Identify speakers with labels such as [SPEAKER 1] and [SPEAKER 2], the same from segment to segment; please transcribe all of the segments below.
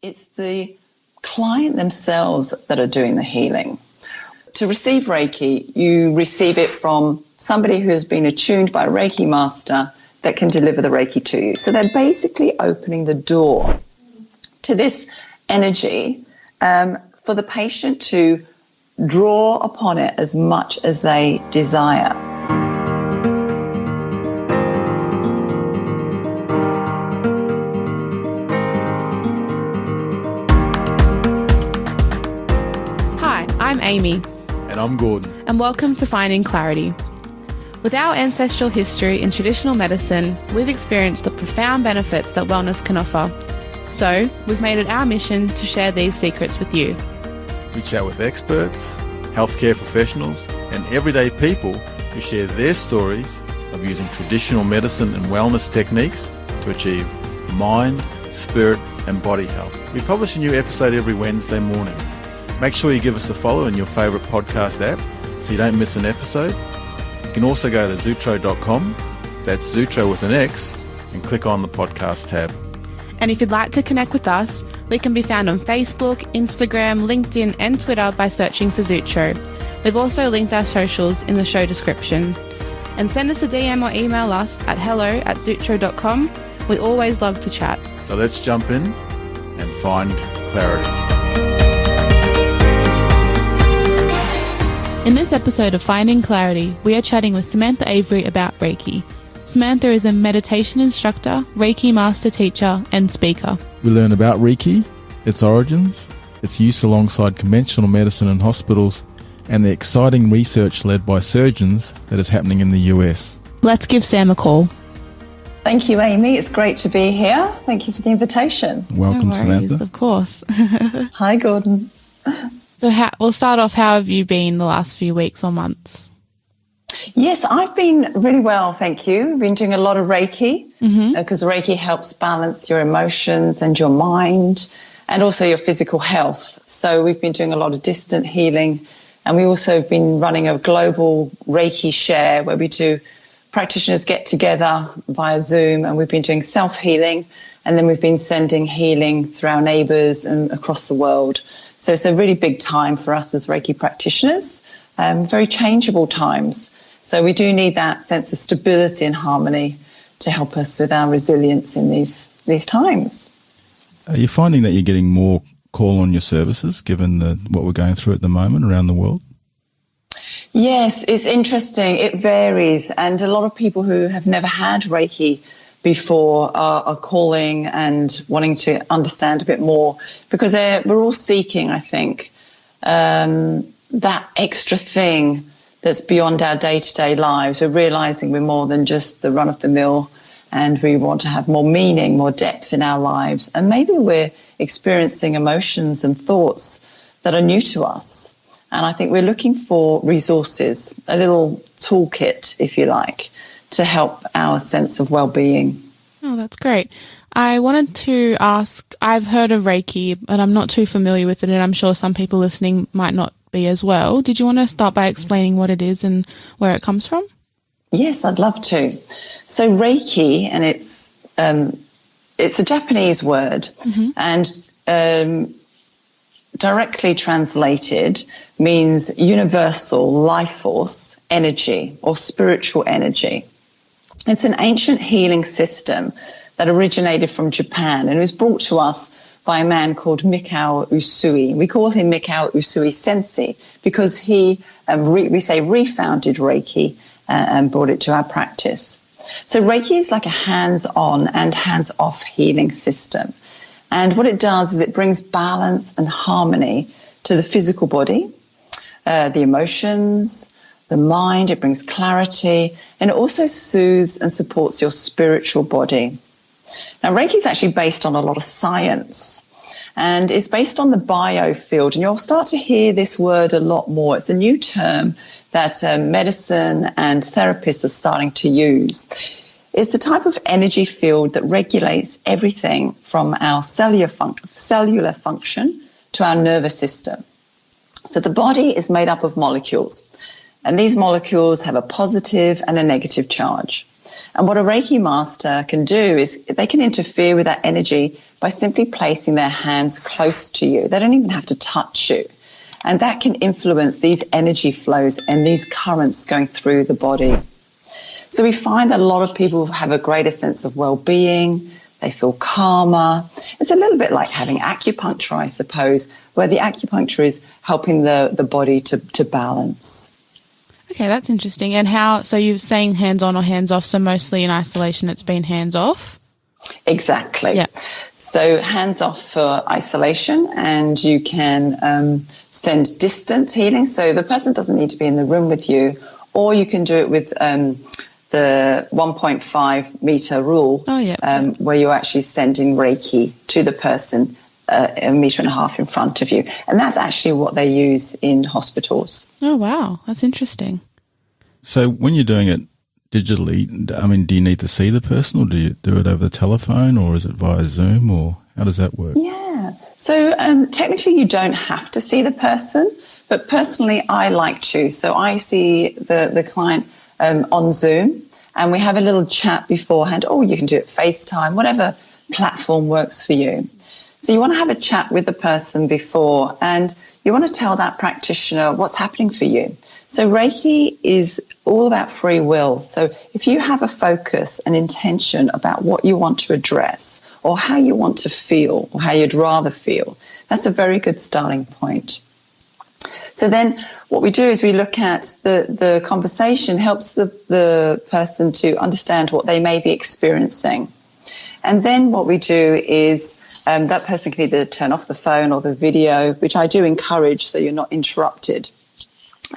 [SPEAKER 1] It's the client themselves that are doing the healing. To receive Reiki, you receive it from somebody who has been attuned by a Reiki master that can deliver the Reiki to you. So they're basically opening the door to this energy for the patient to draw upon it as much as they desire.
[SPEAKER 2] Hi, I'm Amy.
[SPEAKER 3] And I'm Gordon.
[SPEAKER 2] And welcome to Finding Clarity. With our ancestral history in traditional medicine, we've experienced the profound benefits that wellness can offer. So, we've made it our mission to share these secrets with you.
[SPEAKER 3] We chat with experts, healthcare professionals, and everyday people who share their stories of using traditional medicine and wellness techniques to achieve mind, spirit, and body health. We publish a new episode every Wednesday morning. Make sure you give us a follow in your favourite podcast app so you don't miss an episode. You can also go to Xootro.com, that's Xootro with an X, and click on the podcast tab.
[SPEAKER 2] And if you'd like to connect with us, we can be found on Facebook, Instagram, LinkedIn and Twitter by searching for Xootro. We've also linked our socials in the show description. And send us a DM or email us at hello@Xootro.com. We always love to chat.
[SPEAKER 3] So let's jump in and find clarity.
[SPEAKER 2] In this episode of Finding Clarity, we are chatting with Samantha Avery about Reiki. Samantha is a meditation instructor, Reiki master teacher, and speaker.
[SPEAKER 3] We learn about Reiki, its origins, its use alongside conventional medicine in hospitals, and the exciting research led by surgeons that is happening in the US.
[SPEAKER 2] Let's give Sam a call.
[SPEAKER 1] Thank you, Amy. It's great to be here. Thank you for the invitation.
[SPEAKER 3] Welcome,
[SPEAKER 2] No worries,
[SPEAKER 3] Samantha.
[SPEAKER 2] Of course.
[SPEAKER 1] Hi, Gordon.
[SPEAKER 2] So we'll start off, how have you been the last few weeks or months?
[SPEAKER 1] Yes, I've been really well, thank you. I've been doing a lot of Reiki because Reiki helps balance your emotions and your mind and also your physical health. So we've been doing a lot of distant healing, and we also have been running a global Reiki share where we do practitioners get together via Zoom, and we've been doing self-healing, and then we've been sending healing through our neighbours and across the world. So it's a really big time for us as Reiki practitioners, very changeable times. So we do need that sense of stability and harmony to help us with our resilience in these times.
[SPEAKER 3] Are you finding that you're getting more call on your services given what we're going through at the moment around the world?
[SPEAKER 1] Yes, it's interesting. It varies. And a lot of people who have never had Reiki before are calling and wanting to understand a bit more, because we're all seeking, I think, that extra thing that's beyond our day-to-day lives. We're realizing we're more than just the run-of-the-mill, and we want to have more meaning, more depth in our lives. And maybe we're experiencing emotions and thoughts that are new to us. And I think we're looking for resources, a little toolkit, if you like, to help our sense of well-being.
[SPEAKER 2] Oh, that's great. I wanted to ask, I've heard of Reiki, but I'm not too familiar with it, and I'm sure some people listening might not be as well. Did you want to start by explaining what it is and where it comes from?
[SPEAKER 1] Yes, I'd love to. So Reiki, and it's a Japanese word, and directly translated means universal life force, energy, or spiritual energy. It's an ancient healing system that originated from Japan, and it was brought to us by a man called Mikao Usui. We call him Mikao Usui Sensei because he, refounded Reiki and brought it to our practice. So Reiki is like a hands-on and hands-off healing system. And what it does is it brings balance and harmony to the physical body, the emotions, the mind. It brings clarity, and it also soothes and supports your spiritual body. Now, Reiki is actually based on a lot of science, and it's based on the biofield. And you'll start to hear this word a lot more. It's a new term that medicine and therapists are starting to use. It's a type of energy field that regulates everything from our cellular function to our nervous system. So the body is made up of molecules, and these molecules have a positive and a negative charge. And what a Reiki master can do is they can interfere with that energy by simply placing their hands close to you. They don't even have to touch you. And that can influence these energy flows and these currents going through the body. So we find that a lot of people have a greater sense of well-being. They feel calmer. It's a little bit like having acupuncture, I suppose, where the acupuncture is helping the body to balance.
[SPEAKER 2] Okay, that's interesting. And so you're saying hands-on or hands-off, so mostly in isolation it's been hands-off?
[SPEAKER 1] Exactly.
[SPEAKER 2] Yeah.
[SPEAKER 1] So hands-off for isolation, and you can send distant healing. So the person doesn't need to be in the room with you, or you can do it with the 1.5 meter rule, where you're actually sending Reiki to the person 1.5 meters in front of you. And that's actually what they use in hospitals.
[SPEAKER 2] Oh, wow. That's interesting.
[SPEAKER 3] So when you're doing it digitally, I mean, do you need to see the person, or do you do it over the telephone, or is it via Zoom, or how does that work?
[SPEAKER 1] Yeah. So technically you don't have to see the person, but personally I like to. So I see the client on Zoom, and we have a little chat beforehand. Or you can do it FaceTime, whatever platform works for you. So you want to have a chat with the person before, and you want to tell that practitioner what's happening for you. So Reiki is all about free will. So if you have a focus, an intention about what you want to address, or how you want to feel, or how you'd rather feel, that's a very good starting point. So then what we do is we look at the conversation, helps the person to understand what they may be experiencing. And then what we do is that person can either turn off the phone or the video, which I do encourage so you're not interrupted,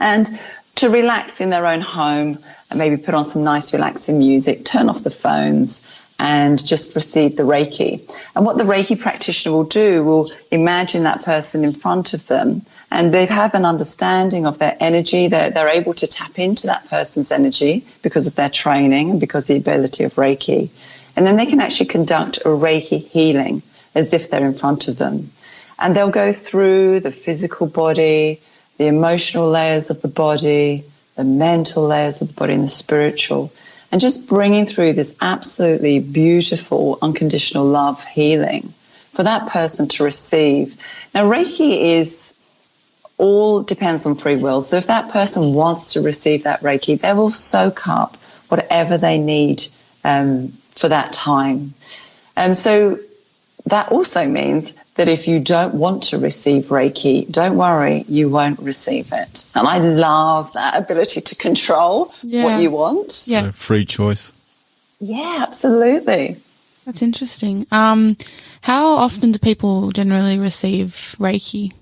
[SPEAKER 1] and to relax in their own home and maybe put on some nice relaxing music, turn off the phones, and just receive the Reiki. And what the Reiki practitioner will do will imagine that person in front of them, and they have an understanding of their energy. They're able to tap into that person's energy because of their training and because of the ability of Reiki. And then they can actually conduct a Reiki healing as if they're in front of them. And they'll go through the physical body, the emotional layers of the body, the mental layers of the body, and the spiritual, and just bringing through this absolutely beautiful unconditional love healing for that person to receive. Now, Reiki all depends on free will. So if that person wants to receive that Reiki, they will soak up whatever they need for that time. So that also means that if you don't want to receive Reiki, don't worry, you won't receive it. And I love that ability to control what you want.
[SPEAKER 2] Yeah.
[SPEAKER 3] So free choice.
[SPEAKER 1] Yeah, absolutely.
[SPEAKER 2] That's interesting. How often do people generally receive Reiki?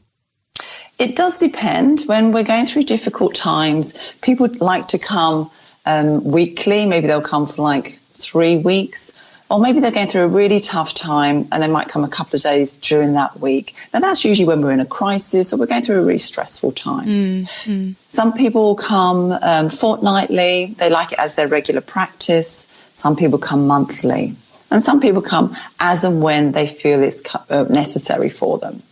[SPEAKER 1] It does depend. When we're going through difficult times, people like to come weekly. Maybe they'll come for like 3 weeks. Or maybe they're going through a really tough time and they might come a couple of days during that week. Now, that's usually when we're in a crisis or we're going through a really stressful time. Some people come fortnightly. They like it as their regular practice. Some people come monthly. And some people come as and when they feel it's necessary for them.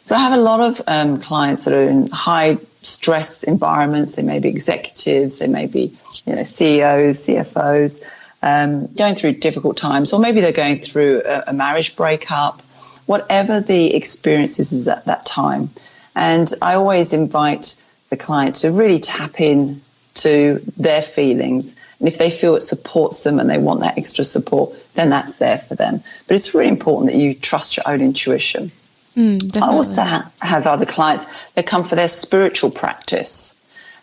[SPEAKER 1] So I have a lot of clients that are in high stress environments. They may be executives. They may be CEOs, CFOs. Going through difficult times, or maybe they're going through a marriage breakup, whatever the experience is at that time. And I always invite the client to really tap in to their feelings. And if they feel it supports them and they want that extra support, then that's there for them. But it's really important that you trust your own intuition. I also have other clients that come for their spiritual practice.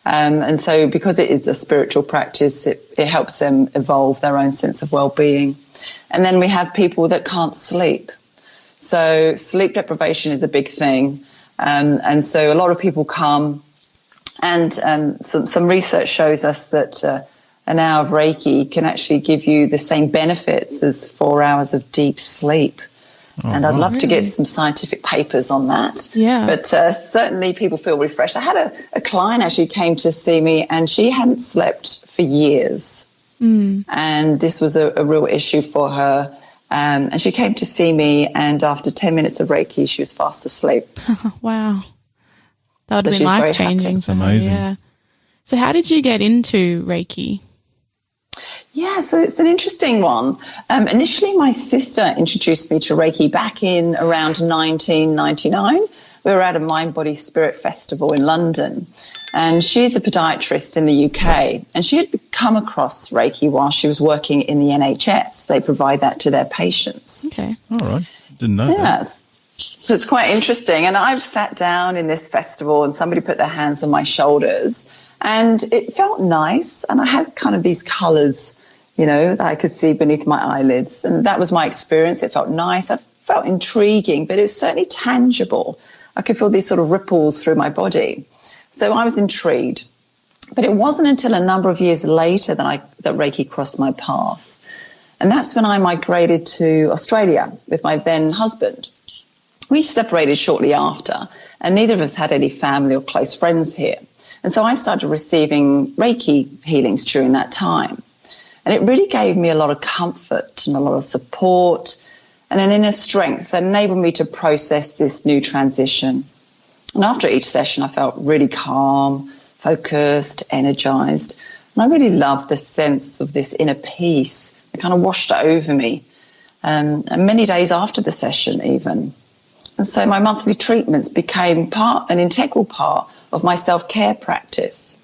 [SPEAKER 1] And so because it is a spiritual practice, it helps them evolve their own sense of well-being. And then we have people that can't sleep. So sleep deprivation is a big thing. And so a lot of people come, and some research shows us that an hour of Reiki can actually give you the same benefits as 4 hours of deep sleep. And I'd love to get some scientific papers on that.
[SPEAKER 2] Yeah.
[SPEAKER 1] But certainly people feel refreshed. I had a client actually came to see me, and she hadn't slept for years. And this was a real issue for her. And she came to see me, and after 10 minutes of Reiki, she was fast asleep.
[SPEAKER 2] Wow. That would have been life-changing.
[SPEAKER 3] That's amazing.
[SPEAKER 2] Yeah. So how did you get into Reiki?
[SPEAKER 1] Yeah, so it's an interesting one. Initially, my sister introduced me to Reiki back in around 1999. We were at a Mind, Body, Spirit festival in London, and she's a podiatrist in the UK, and she had come across Reiki while she was working in the NHS. They provide that to their patients.
[SPEAKER 2] Okay.
[SPEAKER 3] All right. Didn't know that.
[SPEAKER 1] Yes. So it's quite interesting. And I've sat down in this festival and somebody put their hands on my shoulders, and it felt nice. And I had kind of these colours, that I could see beneath my eyelids. And that was my experience. It felt nice. I felt intriguing, but it was certainly tangible. I could feel these sort of ripples through my body. So I was intrigued. But it wasn't until a number of years later that Reiki crossed my path. And that's when I migrated to Australia with my then husband. We separated shortly after, and neither of us had any family or close friends here. And so I started receiving Reiki healings during that time. And it really gave me a lot of comfort and a lot of support and an inner strength that enabled me to process this new transition. And after each session, I felt really calm, focused, energized. And I really loved the sense of this inner peace. It kind of washed over me, and many days after the session even. And so my monthly treatments became an integral part of my self-care practice.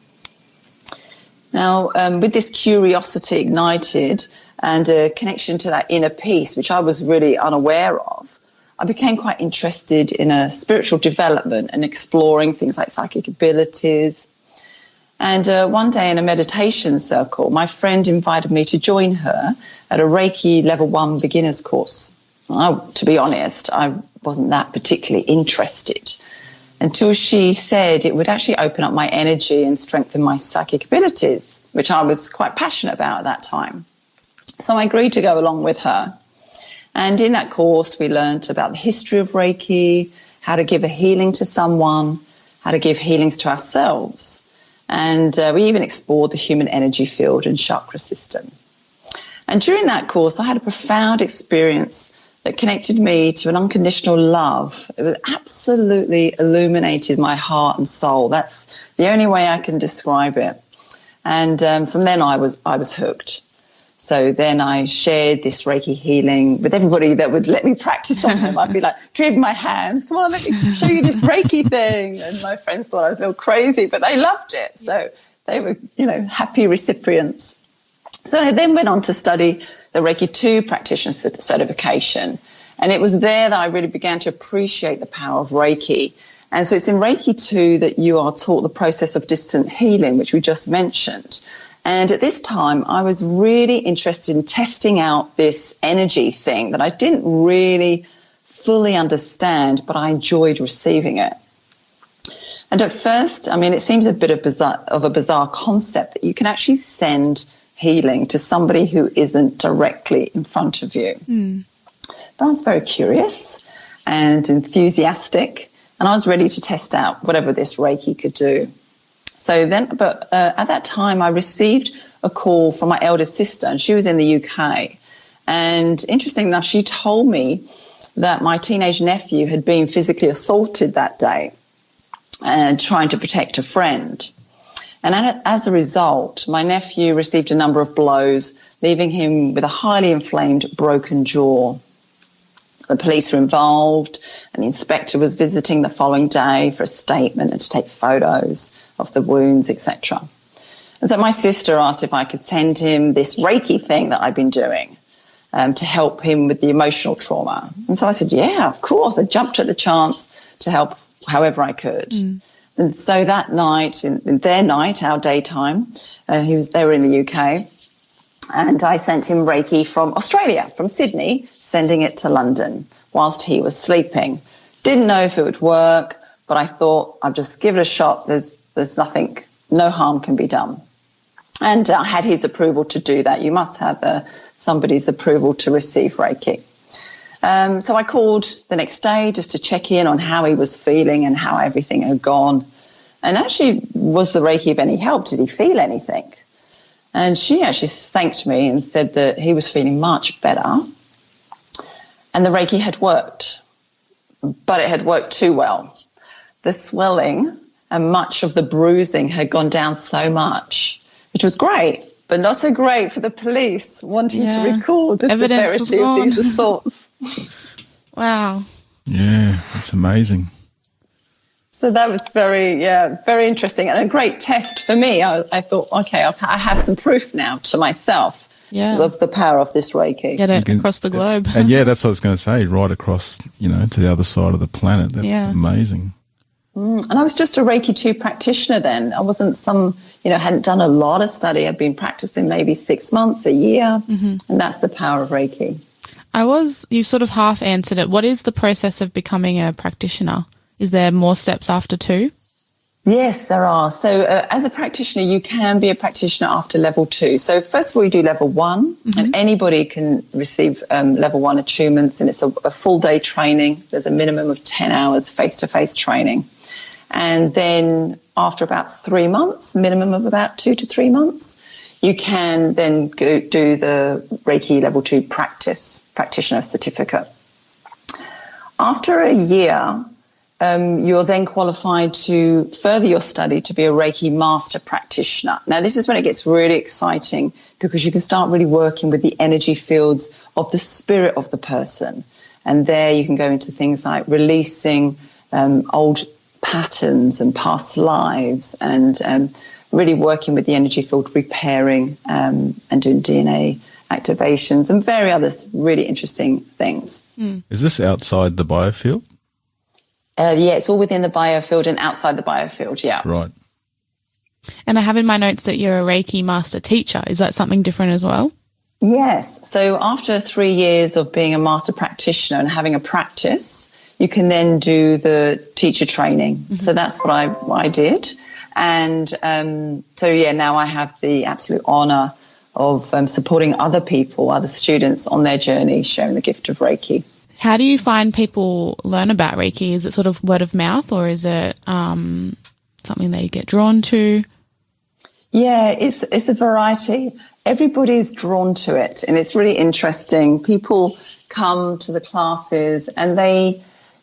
[SPEAKER 1] Now, with this curiosity ignited and a connection to that inner peace, which I was really unaware of, I became quite interested in a spiritual development and exploring things like psychic abilities. And one day in a meditation circle, my friend invited me to join her at a Reiki Level 1 beginner's course. To be honest, I wasn't that particularly interested until she said it would actually open up my energy and strengthen my psychic abilities, which I was quite passionate about at that time. So I agreed to go along with her. And in that course, we learned about the history of Reiki, how to give a healing to someone, how to give healings to ourselves. And we even explored the human energy field and chakra system. And during that course, I had a profound experience that connected me to an unconditional love. It absolutely illuminated my heart and soul. That's the only way I can describe it. And from then I was hooked. So then I shared this Reiki healing with everybody that would let me practice on them. I'd be like, grabbing my hands, come on, let me show you this Reiki thing. And my friends thought I was a little crazy, but they loved it. So they were, happy recipients. So I then went on to study the Reiki 2 practitioner certification. And it was there that I really began to appreciate the power of Reiki. And so it's in Reiki 2 that you are taught the process of distant healing, which we just mentioned. And at this time, I was really interested in testing out this energy thing that I didn't really fully understand, but I enjoyed receiving it. And at first, it seems a bit of a bizarre concept that you can actually send healing to somebody who isn't directly in front of you. But I was very curious and enthusiastic, and I was ready to test out whatever this Reiki could do. So then, at that time, I received a call from my elder sister, and she was in the UK. And interestingly enough, she told me that my teenage nephew had been physically assaulted that day and trying to protect a friend. And as a result, my nephew received a number of blows, leaving him with a highly inflamed, broken jaw. The police were involved, and the inspector was visiting the following day for a statement and to take photos of the wounds, etc. And so my sister asked if I could send him this Reiki thing that I'd been doing to help him with the emotional trauma. And so I said, yeah, of course. I jumped at the chance to help however I could. And so that night, in their night, our daytime, they were in the UK, and I sent him Reiki from Australia, from Sydney, sending it to London whilst he was sleeping. Didn't know if it would work, but I thought I'll just give it a shot. There's nothing, no harm can be done. And I had his approval to do that. You must have somebody's approval to receive Reiki. So I called the next day just to check in on how he was feeling and how everything had gone. And actually, was the Reiki of any help? Did he feel anything? And she actually thanked me and said that he was feeling much better. And the Reiki had worked, but it had worked too well. The swelling and much of the bruising had gone down so much, which was great. but not so great for the police wanting to
[SPEAKER 2] Yeah.
[SPEAKER 1] record the
[SPEAKER 2] Evidence
[SPEAKER 1] severity of these assaults.
[SPEAKER 2] Wow.
[SPEAKER 3] Yeah, it's amazing.
[SPEAKER 1] So that was very interesting and a great test for me. I thought, okay, I have some proof now to myself of the power of this Reiki.
[SPEAKER 2] Get it across the globe.
[SPEAKER 3] And that's what I was going to say, right across, to the other side of the planet. That's amazing.
[SPEAKER 1] And I was just a Reiki 2 practitioner then. I wasn't hadn't done a lot of study. I'd been practicing maybe 6 months, a year, and that's the power of Reiki.
[SPEAKER 2] You sort of half answered it. What is the process of becoming a practitioner? Is there more steps after 2?
[SPEAKER 1] Yes, there are. So as a practitioner, you can be a practitioner after level 2. So first of all, you do level 1, and anybody can receive level 1 attunements, and it's a full day training. There's a minimum of 10 hours face-to-face training. And then after about 3 months, minimum of about 2 to 3 months, you can then go do the Reiki level 2 practitioner certificate. After a year, you're then qualified to further your study to be a Reiki master practitioner. Now, this is when it gets really exciting because you can start really working with the energy fields of the spirit of the person. And there you can go into things like releasing old patterns and past lives and really working with the energy field, repairing and doing DNA activations and various other really interesting things.
[SPEAKER 3] Is this outside the biofield?
[SPEAKER 1] It's all within the biofield and outside the biofield, yeah.
[SPEAKER 3] Right.
[SPEAKER 2] And I have in my notes that you're a Reiki master teacher. Is that something different as well?
[SPEAKER 1] Yes. So after 3 years of being a master practitioner and having a practice, you can then do the teacher training. So that's what I did. And now I have the absolute honour of supporting other people, other students on their journey, sharing the gift of Reiki.
[SPEAKER 2] How do you find people learn about Reiki? Is it sort of word of mouth, or is it something they get drawn to?
[SPEAKER 1] Yeah, it's a variety. Everybody's drawn to it, and it's really interesting. People come to the classes and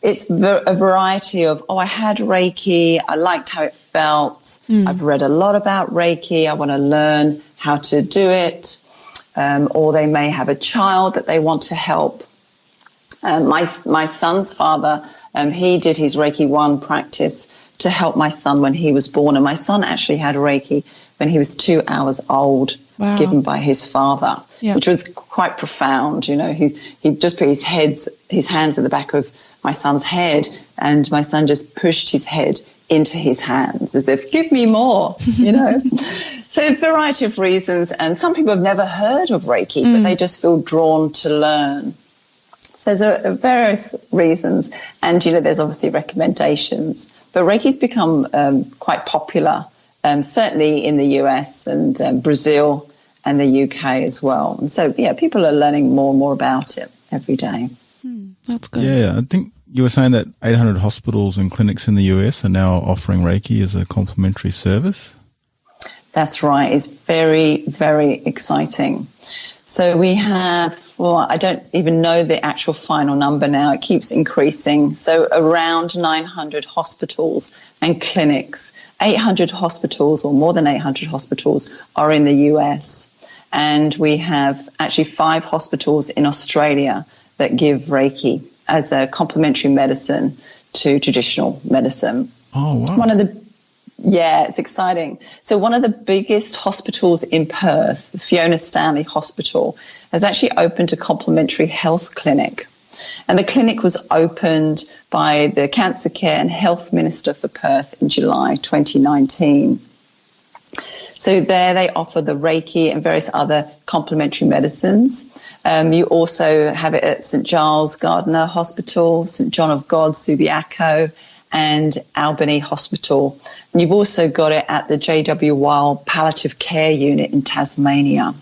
[SPEAKER 1] it's a variety of, I had Reiki, I liked how it felt, I've read a lot about Reiki, I want to learn how to do it, or they may have a child that they want to help. My son's father, he did his Reiki 1 practice to help my son when he was born, and my son actually had Reiki when he was 2 hours old, given by his father, which was quite profound. He just put his hands at the back of my son's head, and my son just pushed his head into his hands as if, give me more, So a variety of reasons, and some people have never heard of Reiki, but they just feel drawn to learn. So there's various reasons, and, there's obviously recommendations, but Reiki's become quite popular, certainly in the US and Brazil and the UK as well. And so, people are learning more and more about it every day.
[SPEAKER 2] That's good.
[SPEAKER 3] Yeah, I think you were saying that 800 hospitals and clinics in the US are now offering Reiki as a complimentary service?
[SPEAKER 1] That's right. It's very, very exciting. So we have, I don't even know the actual final number now. It keeps increasing. So around 900 hospitals and clinics, 800 hospitals or more than 800 hospitals are in the US. And we have actually 5 hospitals in Australia that give Reiki as a complementary medicine to traditional medicine.
[SPEAKER 3] Oh, wow.
[SPEAKER 1] It's exciting. So one of the biggest hospitals in Perth, the Fiona Stanley Hospital, has actually opened a complementary health clinic. And the clinic was opened by the Cancer Care and Health Minister for Perth in July 2019. So there they offer the Reiki and various other complementary medicines. You also have it at St Giles Gardner Hospital, St John of God, Subiaco, and Albany Hospital. And you've also got it at the J.W. Weil Palliative Care Unit in Tasmania.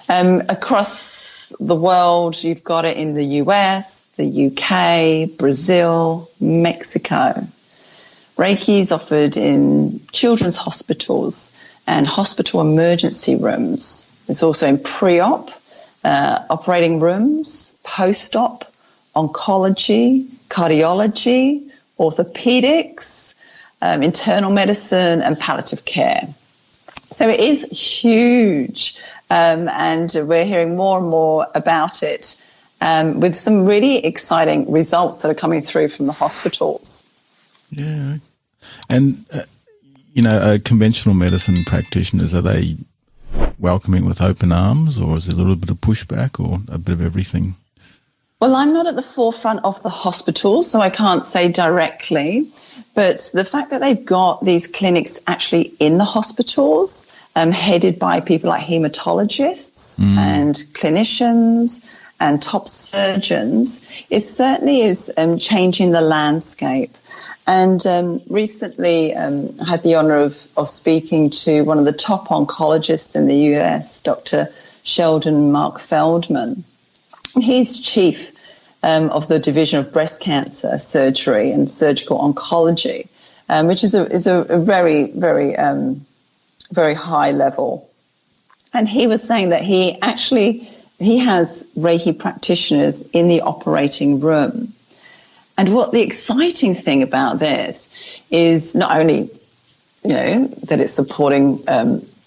[SPEAKER 1] Across the world, you've got it in the US, the UK, Brazil, Mexico. Reiki is offered in children's hospitals and hospital emergency rooms. It's also in pre-op, operating rooms, post-op, oncology, cardiology, orthopedics, internal medicine and palliative care. So it is huge, and we're hearing more and more about it, with some really exciting results that are coming through from the hospitals.
[SPEAKER 3] Yeah. And, conventional medicine practitioners, are they welcoming with open arms, or is there a little bit of pushback, or a bit of everything?
[SPEAKER 1] Well, I'm not at the forefront of the hospitals, so I can't say directly. But the fact that they've got these clinics actually in the hospitals, headed by people like hematologists and clinicians and top surgeons, certainly changing the landscape. And recently I had the honour of speaking to one of the top oncologists in the US, Dr. Sheldon Mark Feldman. He's chief of the Division of Breast Cancer Surgery and Surgical Oncology, which is a very, very, very high level. And he was saying that he has Reiki practitioners in the operating room. And what the exciting thing about this is not only, that it's supporting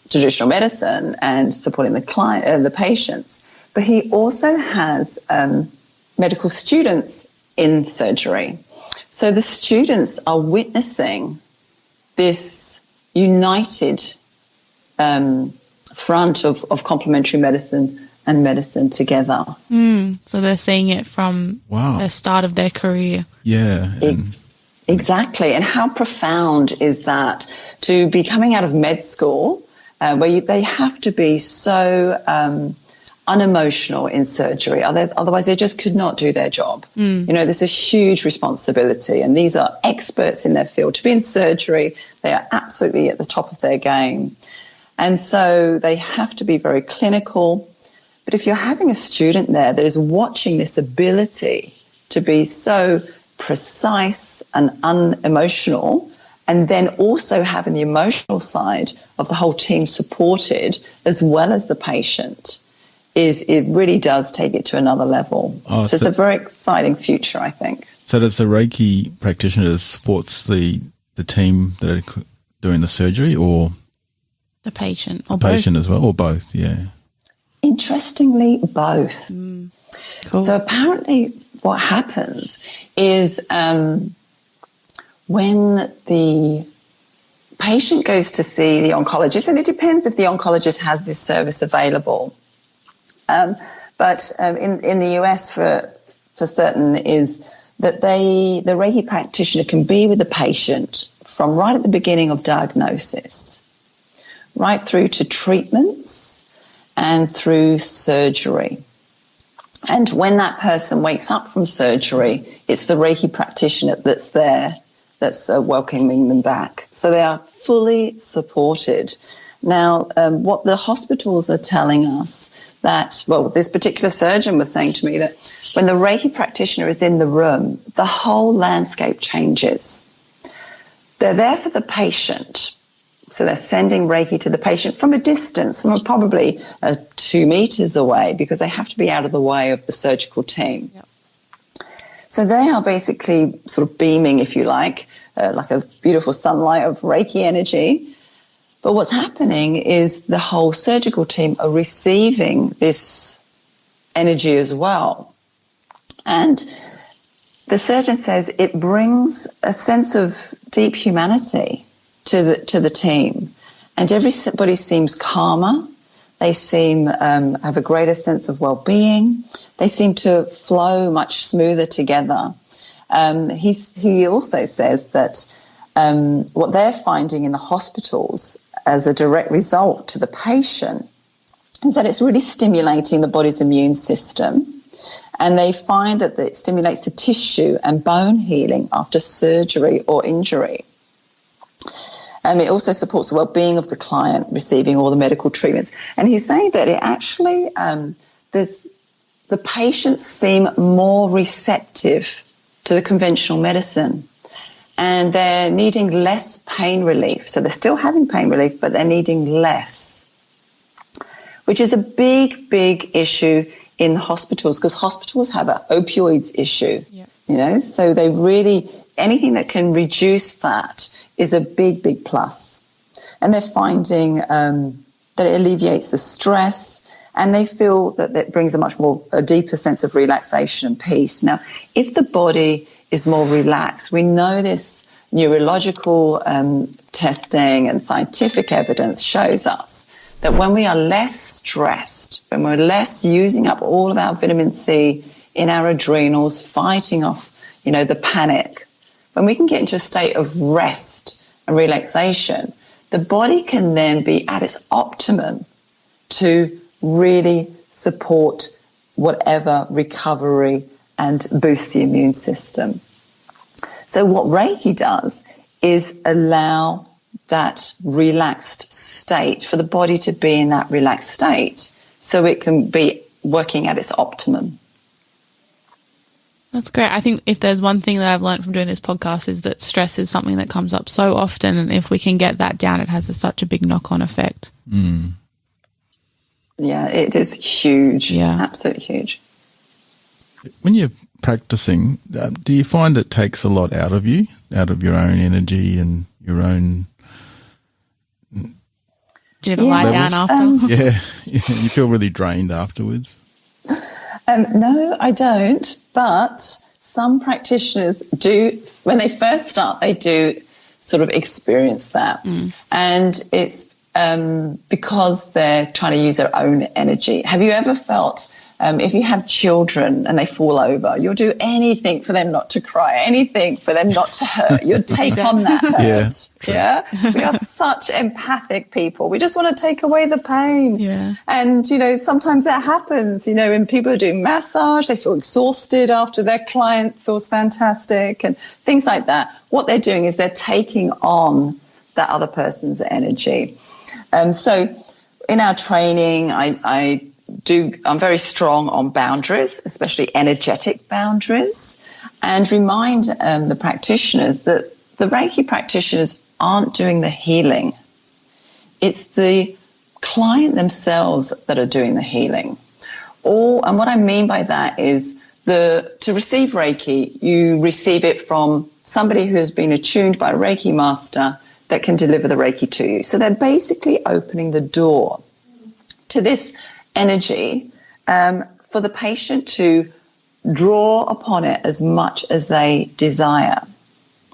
[SPEAKER 1] traditional medicine and supporting the client, the patients, but he also has medical students in surgery. So the students are witnessing this united front of complementary medicine and medicine together.
[SPEAKER 2] So they're seeing it from the start of their career.
[SPEAKER 3] Yeah.
[SPEAKER 1] Exactly. And how profound is that, to be coming out of med school where they have to be so unemotional in surgery, otherwise they just could not do their job. There's a huge responsibility, and these are experts in their field. To be in surgery, they are absolutely at the top of their game, and so they have to be very clinical. But if you're having a student there that is watching this ability to be so precise and unemotional, and then also having the emotional side of the whole team supported as well as the patient, it really does take it to another level. So it's a very exciting future, I think.
[SPEAKER 3] So does the Reiki practitioner supports the team that are doing the surgery, or
[SPEAKER 2] the patient,
[SPEAKER 3] or the patient as well, or both? Yeah.
[SPEAKER 1] Interestingly, both.
[SPEAKER 2] Cool.
[SPEAKER 1] So apparently what happens is when the patient goes to see the oncologist, and it depends if the oncologist has this service available, but in the US for certain is that the Reiki practitioner can be with the patient from right at the beginning of diagnosis, right through to treatments and through surgery. And when that person wakes up from surgery, it's the Reiki practitioner that's there, that's welcoming them back. So they are fully supported. Now, what the hospitals are telling us this particular surgeon was saying to me that when the Reiki practitioner is in the room, the whole landscape changes. They're there for the patient. So they're sending Reiki to the patient from a distance, from probably 2 meters away, because they have to be out of the way of the surgical team.
[SPEAKER 2] Yep.
[SPEAKER 1] So they are basically sort of beaming, if you like a beautiful sunlight of Reiki energy. But what's happening is the whole surgical team are receiving this energy as well. And the surgeon says it brings a sense of deep humanity to the team, and everybody seems calmer. They seem have a greater sense of well-being. They seem to flow much smoother together. He also says that what they're finding in the hospitals as a direct result to the patient is that it's really stimulating the body's immune system, and they find that it stimulates the tissue and bone healing after surgery or injury. It also supports the well-being of the client receiving all the medical treatments. And he's saying that it actually, the patients seem more receptive to the conventional medicine, and they're needing less pain relief. So they're still having pain relief, but they're needing less, which is a big, big issue in the hospitals, because hospitals have an opioids issue, so they really, anything that can reduce that is a big, big plus. And they're finding that it alleviates the stress, and they feel that it brings a deeper sense of relaxation and peace. Now, if the body is more relaxed, we know this neurological testing and scientific evidence shows us that when we are less stressed, when we're less using up all of our vitamin C in our adrenals, fighting off, the panic, when we can get into a state of rest and relaxation, the body can then be at its optimum to really support whatever recovery and boost the immune system. So what Reiki does is allow that relaxed state, for the body to be in that relaxed state so it can be working at its optimum.
[SPEAKER 2] That's great. I think if there's one thing that I've learned from doing this podcast is that stress is something that comes up so often, and if we can get that down, it has such a big knock-on effect.
[SPEAKER 3] Mm.
[SPEAKER 1] Yeah, it is huge.
[SPEAKER 2] Yeah.
[SPEAKER 1] Absolutely huge.
[SPEAKER 3] When you're practicing, do you find it takes a lot out of you, out of your own energy and your own...
[SPEAKER 2] Do you ever lie down after?
[SPEAKER 3] Yeah, you feel really drained afterwards?
[SPEAKER 1] No, I don't. But some practitioners do, when they first start, they do sort of experience that. And it's because they're trying to use their own energy. Have you ever felt, if you have children and they fall over, you'll do anything for them not to cry, anything for them not to hurt. You'll take on that hurt. Yeah. We are such empathic people. We just want to take away the pain.
[SPEAKER 2] Yeah.
[SPEAKER 1] And, sometimes that happens, when people are doing massage, they feel exhausted after their client feels fantastic and things like that. What they're doing is they're taking on that other person's energy. So in our training, I'm very strong on boundaries, especially energetic boundaries, and remind the practitioners that the Reiki practitioners aren't doing the healing. It's the client themselves that are doing the healing. And what I mean by that is to receive Reiki, you receive it from somebody who has been attuned by a Reiki master that can deliver the Reiki to you. So they're basically opening the door to this energy for the patient to draw upon it as much as they desire,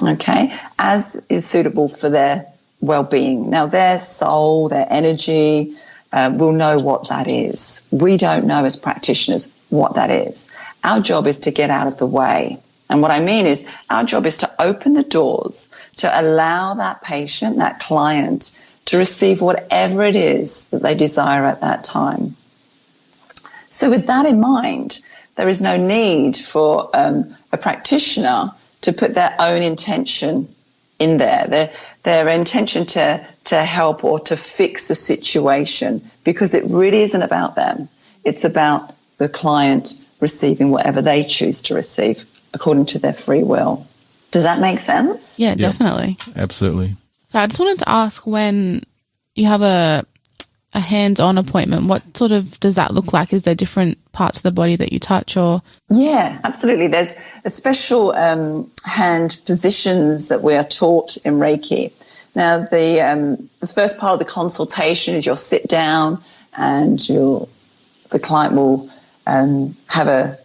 [SPEAKER 1] okay, as is suitable for their well-being. Now, their soul, their energy will know what that is. We don't know as practitioners what that is. Our job is to get out of the way. And what I mean is our job is to open the doors to allow that patient, that client, to receive whatever it is that they desire at that time. So with that in mind, there is no need for a practitioner to put their own intention in there, their intention to help or to fix a situation, because it really isn't about them. It's about the client receiving whatever they choose to receive according to their free will. Does that make sense?
[SPEAKER 2] Yeah, definitely.
[SPEAKER 3] Absolutely.
[SPEAKER 2] So I just wanted to ask, when you have a hands-on appointment, what sort of does that look like? Is there different parts of the body that you touch, or?
[SPEAKER 1] Yeah, absolutely. There's a special hand positions that we are taught in Reiki. Now, the first part of the consultation is you'll sit down and the client will have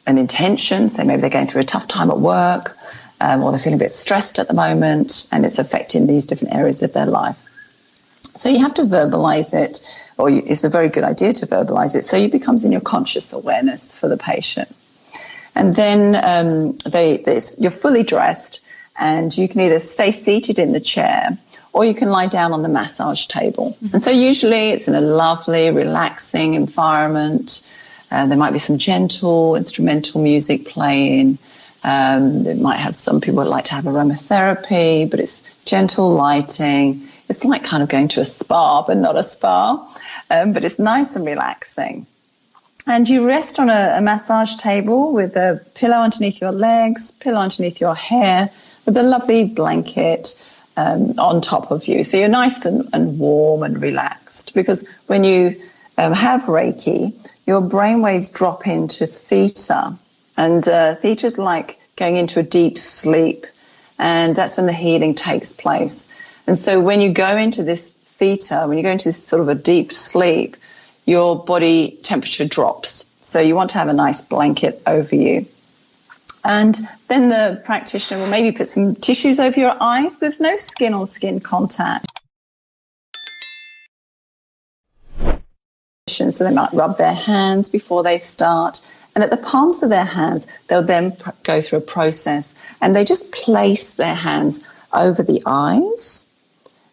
[SPEAKER 1] an intention. So maybe they're going through a tough time at work, or they're feeling a bit stressed at the moment, and it's affecting these different areas of their life. So you have to verbalize it, or it's a very good idea to verbalize it, so it becomes in your conscious awareness for the patient. And then you're fully dressed, and you can either stay seated in the chair or you can lie down on the massage table. Mm-hmm. And so usually it's in a lovely, relaxing environment. There might be some gentle instrumental music playing. They might have some people that like to have aromatherapy, but it's gentle lighting. It's like kind of going to a spa, but not a spa. But it's nice and relaxing. And you rest on a massage table with a pillow underneath your legs, pillow underneath your hair, with a lovely blanket on top of you. So you're nice and warm and relaxed, because when you have Reiki, your brainwaves drop into theta. And theta is like going into a deep sleep. And that's when the healing takes place. And so when you go into this theta, when you go into this sort of a deep sleep, your body temperature drops. So you want to have a nice blanket over you. And then the practitioner will maybe put some tissues over your eyes. There's no skin-on-skin contact. So they might rub their hands before they start. And at the palms of their hands, they'll then go through a process. And they just place their hands over the eyes.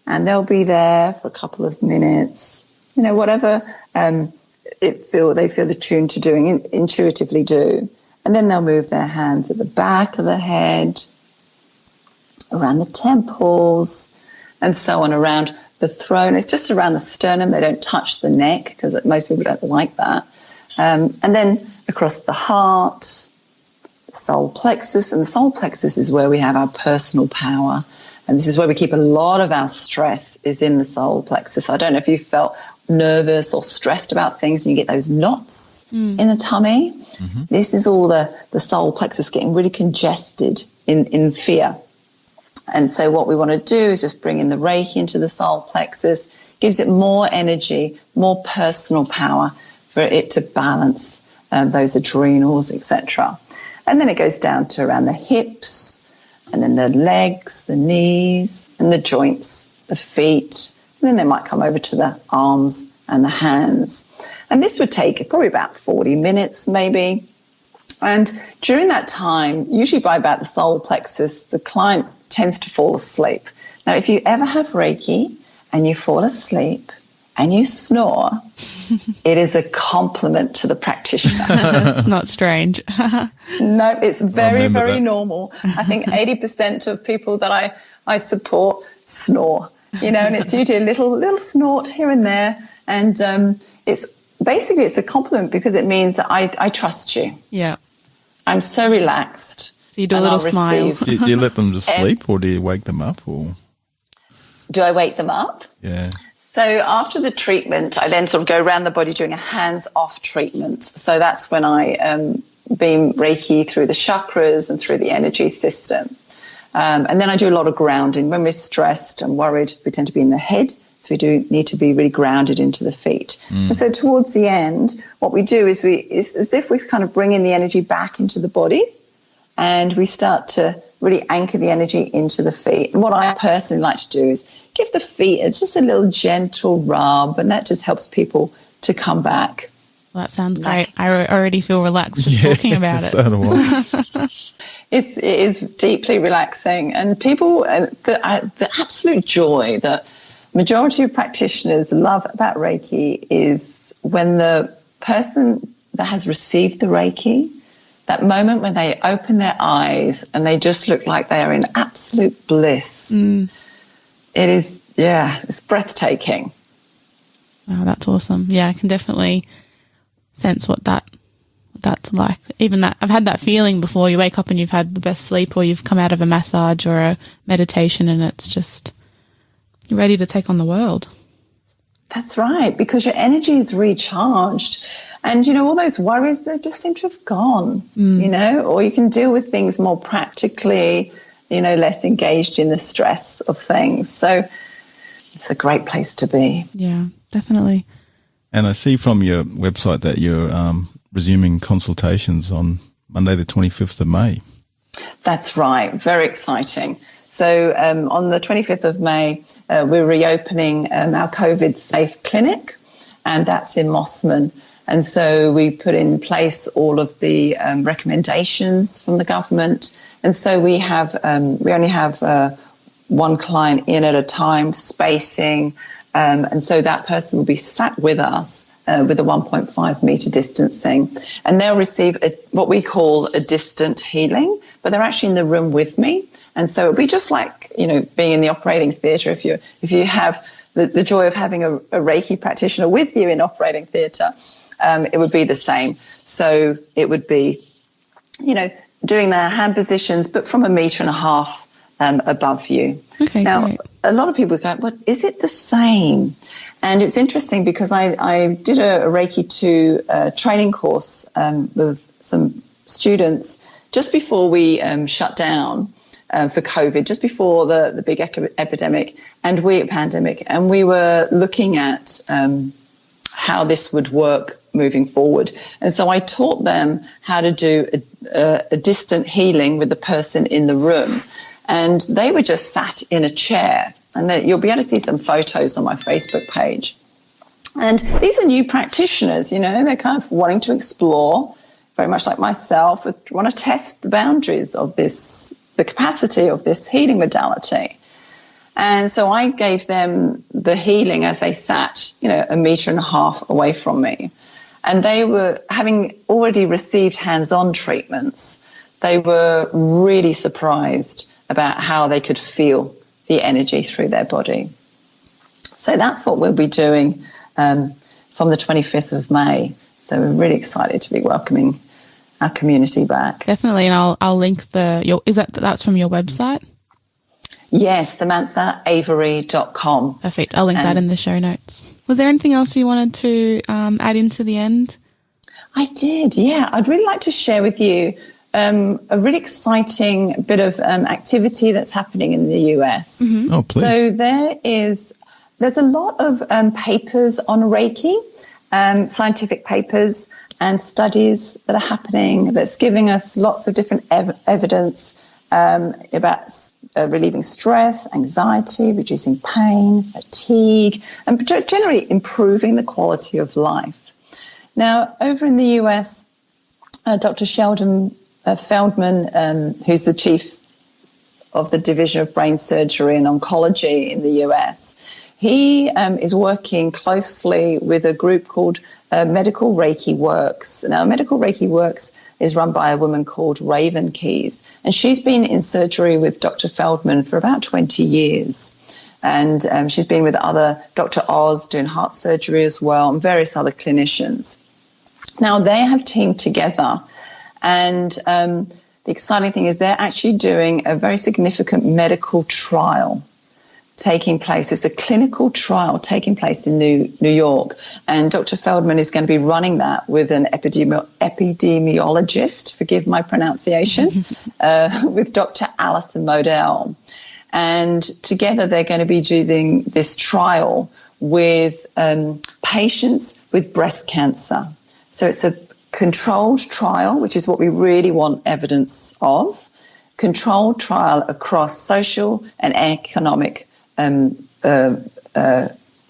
[SPEAKER 1] And they'll be there for a couple of minutes. You know, whatever they feel attuned to doing, intuitively do. And then they'll move their hands at the back of the head, around the temples, and so on, around the throne. It's just around the sternum. They don't touch the neck because most people don't like that. And then across the heart, the solar plexus. And the solar plexus is where we have our personal power. And this is where we keep a lot of our stress, is in the solar plexus. I don't know if you felt nervous or stressed about things and you get those knots in the tummy. Mm-hmm. This is all the solar plexus getting really congested in fear. And so what we want to do is just bring in the Reiki into the solar plexus, gives it more energy, more personal power for it to balance those adrenals, etc. And then it goes down to around the hips, and then the legs, the knees, and the joints, the feet. And then they might come over to the arms and the hands. And this would take probably about 40 minutes maybe. And during that time, usually by about the solar plexus, the client tends to fall asleep. Now, if you ever have Reiki and you fall asleep and you snore, it is a compliment to the practitioner.
[SPEAKER 2] It's not strange.
[SPEAKER 1] No, it's very, very normal. I think 80% of people that I support snore, you know, and it's usually a little snort here and there. And it's a compliment because it means that I trust you.
[SPEAKER 2] Yeah.
[SPEAKER 1] I'm so relaxed.
[SPEAKER 2] So you do a little smile.
[SPEAKER 3] Do you let them just sleep, or do you wake them up? Or
[SPEAKER 1] do I wake them up?
[SPEAKER 3] Yeah.
[SPEAKER 1] So after the treatment, I then sort of go around the body doing a hands-off treatment. So that's when I beam Reiki through the chakras and through the energy system. And then I do a lot of grounding. When we're stressed and worried, we tend to be in the head. So we do need to be really grounded into the feet. And so towards the end, what we do is it's as if we kind of bring in the energy back into the body, and we start to really anchor the energy into the feet. And what I personally like to do is give the feet just a little gentle rub, and that just helps people to come back.
[SPEAKER 2] Well, that sounds great. I already feel relaxed just talking about it.
[SPEAKER 3] So do I.
[SPEAKER 1] It is deeply relaxing, and people, the absolute joy that majority of practitioners love about Reiki is when the person that has received the Reiki, that moment when they open their eyes and they just look like they are in absolute bliss. It is, it's breathtaking.
[SPEAKER 2] Wow, that's awesome. Yeah, I can definitely sense what that's like. Even that, I've had that feeling before. You wake up and you've had the best sleep, or you've come out of a massage or a meditation, and it's just, you're ready to take on the world.
[SPEAKER 1] That's right, because your energy is recharged. And, you know, all those worries, they just seem to have gone, you know, or you can deal with things more practically, you know, less engaged in the stress of things. So it's a great place to be.
[SPEAKER 2] Yeah, definitely.
[SPEAKER 3] And I see from your website that you're resuming consultations on Monday the 25th of May.
[SPEAKER 1] That's right. Very exciting. So on the 25th of May, we're reopening our COVID-safe clinic, and that's in Mossman. And so we put in place all of the recommendations from the government. And so we only have one client in at a time, spacing. And so that person will be sat with us with a 1.5 meter distancing. And they'll receive what we call a distant healing, but they're actually in the room with me. And so it'll be just like, you know, being in the operating theatre. If you have the joy of having a Reiki practitioner with you in operating theatre, it would be the same. So it would be, you know, doing the hand positions, but from 1.5 meters above you.
[SPEAKER 2] Okay,
[SPEAKER 1] now,
[SPEAKER 2] great.
[SPEAKER 1] A lot of people go, "But is it the same?" And it's interesting because I did a Reiki 2 training course with some students just before we shut down. for COVID, just before the big epidemic and pandemic. And we were looking at how this would work moving forward. And so I taught them how to do a distant healing with the person in the room. And they were just sat in a chair. And you'll be able to see some photos on my Facebook page. And these are new practitioners, they're kind of wanting to explore, very much like myself, want to test the boundaries of the capacity of this healing modality. And so I gave them the healing as they sat, 1.5 meters away from me. And they were, having already received hands-on treatments, they were really surprised about how they could feel the energy through their body. So that's what we'll be doing from the 25th of May. So we're really excited to be welcoming our community back.
[SPEAKER 2] Definitely, and I'll link that's from your website?
[SPEAKER 1] Yes, SamanthaAvery.com.
[SPEAKER 2] Perfect. I'll link that in the show notes. Was there anything else you wanted to add into the end?
[SPEAKER 1] I did, yeah. I'd really like to share with you a really exciting bit of activity that's happening in the US.
[SPEAKER 2] Mm-hmm.
[SPEAKER 3] Oh, please.
[SPEAKER 1] So there's a lot of papers on Reiki, scientific papers and studies that are happening that's giving us lots of different evidence about relieving stress, anxiety, reducing pain, fatigue, and generally improving the quality of life. Now, over in the US, Dr. Sheldon Feldman, who's the chief of the Division of Brain Surgery and Oncology in the US, he is working closely with a group called Medical Reiki Works. Now, Medical Reiki Works is run by a woman called Raven Keys, and she's been in surgery with Dr. Feldman for about 20 years. And she's been with Dr. Oz doing heart surgery as well, and various other clinicians. Now, they have teamed together, and the exciting thing is they're actually doing a very significant medical trial taking place. It's a clinical trial taking place in New York, and Dr. Feldman is going to be running that with an epidemiologist, forgive my pronunciation, with Dr. Alison Modell. And together they're going to be doing this trial with patients with breast cancer. So it's a controlled trial, which is what we really want evidence of, controlled trial across social and economic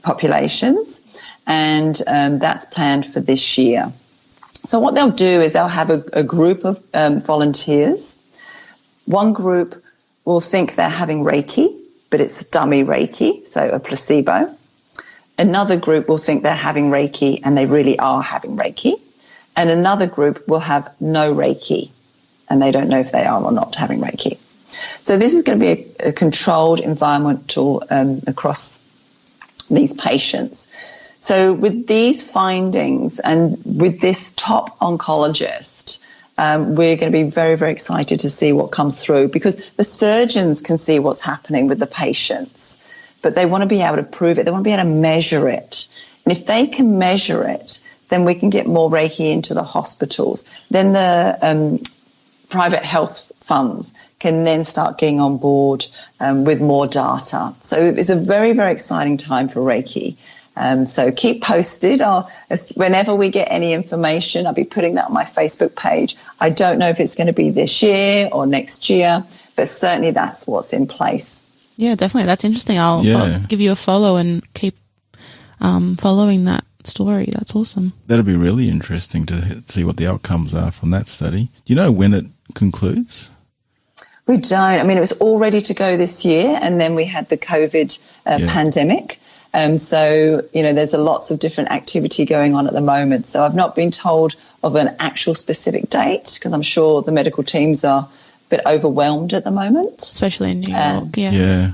[SPEAKER 1] populations, and that's planned for this year. So what they'll do is they'll have a group of volunteers. One group will think they're having Reiki, but it's dummy Reiki, so a placebo. Another group will think they're having Reiki and they really are having Reiki. And another group will have no Reiki and they don't know if they are or not having Reiki. So this is going to be a controlled environmental across these patients. So with these findings and with this top oncologist, we're going to be very, very excited to see what comes through, because the surgeons can see what's happening with the patients, but they want to be able to prove it. They want to be able to measure it. And if they can measure it, then we can get more Reiki into the hospitals. Then the private health funds can then start getting on board with more data. So it's a very, very exciting time for Reiki. So keep posted. Whenever we get any information, I'll be putting that on my Facebook page. I don't know if it's going to be this year or next year, but certainly that's what's in place.
[SPEAKER 2] Yeah, definitely. That's interesting. I'll give you a follow and keep following that story. That's awesome.
[SPEAKER 3] That'll be really interesting to see what the outcomes are from that study. Do you know when it concludes?
[SPEAKER 1] We don't. I mean, it was all ready to go this year, and then we had the COVID pandemic. So, there's lots of different activity going on at the moment. So I've not been told of an actual specific date, because I'm sure the medical teams are a bit overwhelmed at the moment.
[SPEAKER 2] Especially in New York,
[SPEAKER 3] Yeah.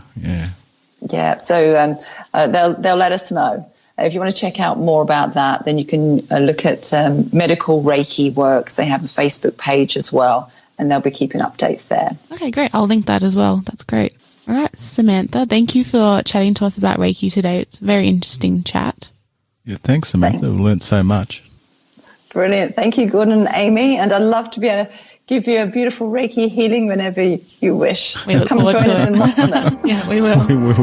[SPEAKER 1] So they'll let us know. If you want to check out more about that, then you can look at Medical Reiki Works. They have a Facebook page as well, and they'll be keeping updates there.
[SPEAKER 2] Okay, great. I'll link that as well. That's great. All right, Samantha, thank you for chatting to us about Reiki today. It's a very interesting chat.
[SPEAKER 3] Yeah, thanks, Samantha. We've learned so much.
[SPEAKER 1] Brilliant. Thank you, Gordon and Amy. And I'd love to be able to give you a beautiful Reiki healing whenever you wish.
[SPEAKER 2] We look
[SPEAKER 1] Come
[SPEAKER 2] forward
[SPEAKER 1] join
[SPEAKER 2] to
[SPEAKER 1] us
[SPEAKER 2] it.
[SPEAKER 1] in Moscow.
[SPEAKER 2] Yeah, we will.
[SPEAKER 3] We will.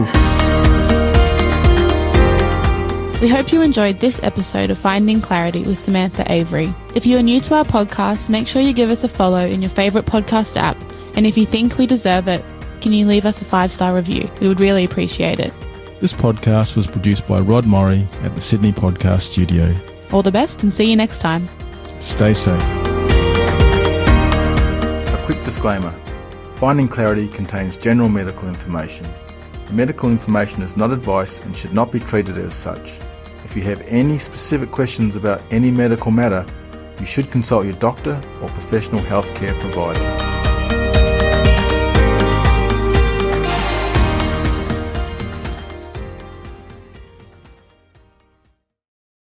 [SPEAKER 2] We hope you enjoyed this episode of Finding Clarity with Samantha Avery. If you are new to our podcast, make sure you give us a follow in your favourite podcast app. And if you think we deserve it, can you leave us a 5-star review? We would really appreciate it.
[SPEAKER 3] This podcast was produced by Rod Murray at the Sydney Podcast Studio.
[SPEAKER 2] All the best and see you next time.
[SPEAKER 3] Stay safe. A quick disclaimer. Finding Clarity contains general medical information. The medical information is not advice and should not be treated as such. If you have any specific questions about any medical matter, you should consult your doctor or professional healthcare provider.